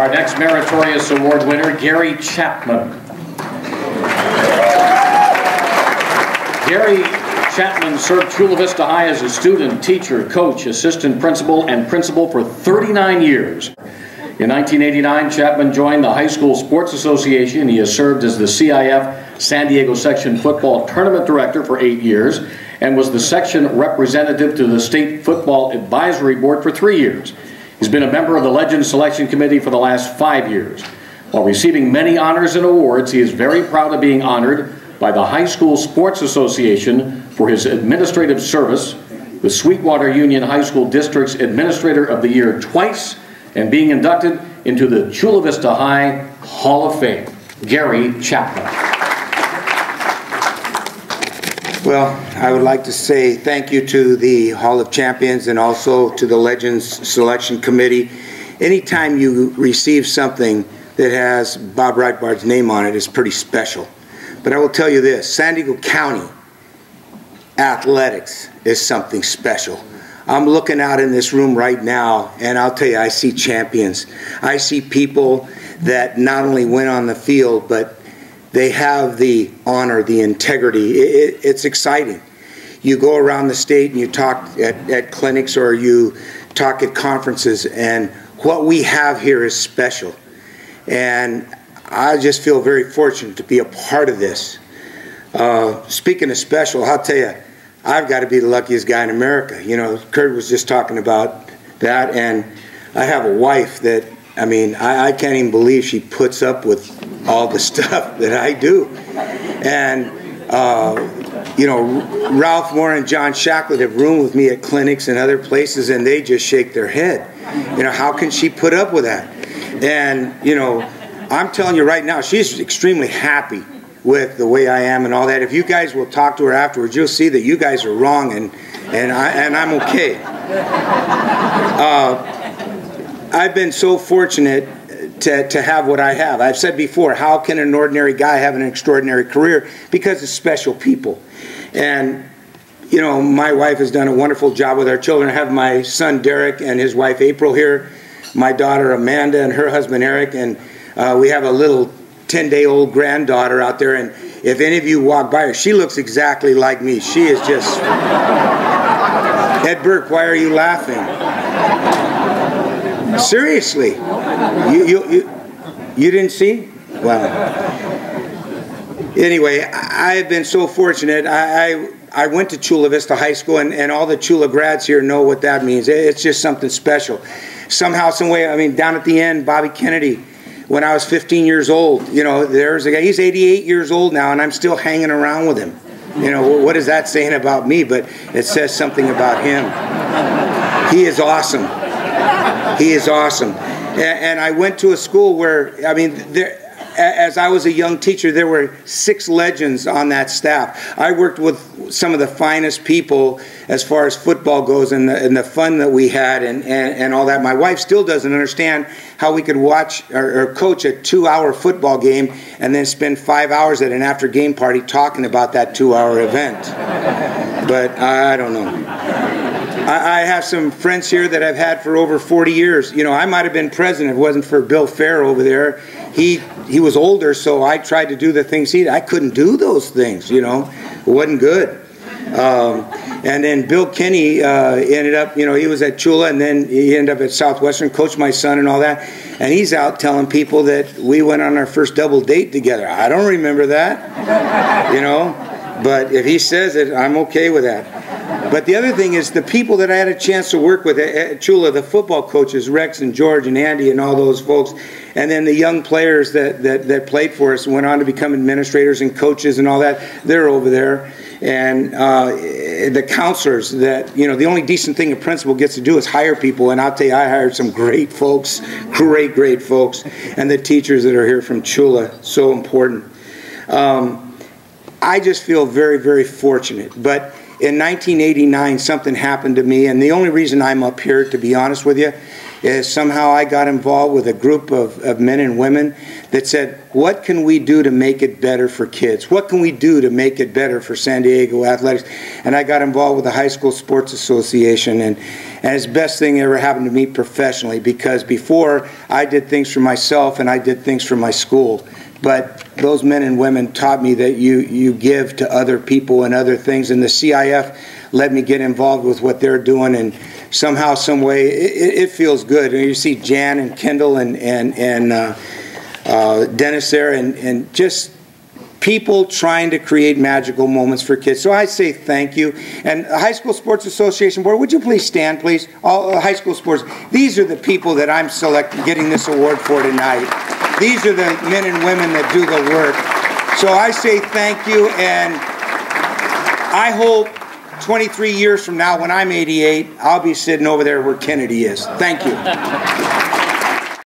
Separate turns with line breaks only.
Our next Meritorious Award winner, Gary Chapman. Gary Chapman served Chula Vista High as a student, teacher, coach, assistant principal, and principal for 39 years. In 1989, Chapman joined the High School Sports Association. He has served as the CIF San Diego Section Football Tournament Director for 8 years and was the section representative to the State Football Advisory Board for 3 years. He's been a member of the Legends Selection Committee for the last 5 years. While receiving many honors and awards, he is very proud of being honored by the High School Sports Association for his administrative service, the Sweetwater Union High School District's Administrator of the Year twice, and being inducted into the Chula Vista High Hall of Fame. Gary Chapman.
Well, I would like to say thank you to the Hall of Champions and also to the Legends Selection Committee. Anytime you receive something that has Bob Breitbard's name on it, it's pretty special. But I will tell you this, San Diego County athletics is something special. I'm looking out in this room right now, and I'll tell you, I see champions. I see people that not only went on the field, but they have the honor, the integrity. It's exciting. You go around the state and you talk at clinics or you talk at conferences, and what we have here is special. And I just feel very fortunate to be a part of this. Speaking of special, I'll tell you, I've got to be the luckiest guy in America. You know, Kurt was just talking about that, and I have a wife that, I mean, I can't even believe she puts up with all the stuff that I do. And, you know, Ralph Moore and John Shacklet have roomed with me at clinics and other places, and they just shake their head. You know, how can she put up with that? And, you know, I'm telling you right now, she's extremely happy with the way I am and all that. If you guys will talk to her afterwards, you'll see that you guys are wrong and I'm okay. I've been so fortunate to have what I have. I've said before, how can an ordinary guy have an extraordinary career? Because it's special people. And, you know, my wife has done a wonderful job with our children. I have my son Derek and his wife April here, my daughter Amanda and her husband Eric, and we have a little 10-day-old granddaughter out there, and if any of you walk by her, she looks exactly like me. She is just... Ed Burke, why are you laughing? Seriously. You didn't see? Well, anyway, I've been so fortunate. I went to Chula Vista High School, and all the Chula grads here know what that means. It's just something special. Somehow, some way, I mean, down at the end, Bobby Kennedy, when I was 15 years old, you know, there's a guy, he's 88 years old now, and I'm still hanging around with him. You know, what is that saying about me? But it says something about him. He is awesome. He is awesome. And I went to a school where, I mean, as I was a young teacher, there were 6 legends on that staff. I worked with some of the finest people as far as football goes, and the fun that we had and all that. My wife still doesn't understand how we could watch or coach a 2-hour football game and then spend 5 hours at an after-game party talking about that 2-hour event. But I don't know. I have some friends here that I've had for over 40 years. You know, I might have been president if it wasn't for Bill Fair over there. He was older, so I tried to do the things he did. I couldn't do those things, you know. It wasn't good. And then Bill Kinney ended up, you know, he was at Chula, and then he ended up at Southwestern, coached my son and all that. And he's out telling people that we went on our first double date together. I don't remember that, you know. But if he says it, I'm okay with that. But the other thing is the people that I had a chance to work with at Chula, the football coaches, Rex and George and Andy and all those folks, and then the young players that played for us and went on to become administrators and coaches and all that, they're over there. And the counselors that, you know, the only decent thing a principal gets to do is hire people. And I'll tell you, I hired some great folks, great folks. And the teachers that are here from Chula, so important. I just feel very fortunate. But in 1989, something happened to me, and the only reason I'm up here, to be honest with you, is somehow I got involved with a group of men and women that said, what can we do to make it better for kids? What can we do to make it better for San Diego athletics? And I got involved with the High School Sports Association, And it's the best thing that ever happened to me professionally, because before I did things for myself and I did things for my school. But those men and women taught me that you give to other people and other things. And the CIF let me get involved with what they're doing. And somehow, some way, it feels good. And you see Jan and Kendall and Dennis there, and just people trying to create magical moments for kids. So I say thank you. And the High School Sports Association Board, would you please stand, please? All high school sports. These are the people that I'm getting this award for tonight. These are the men and women that do the work. So I say thank you, and I hope 23 years from now, when I'm 88, I'll be sitting over there where Kennedy is. Thank you.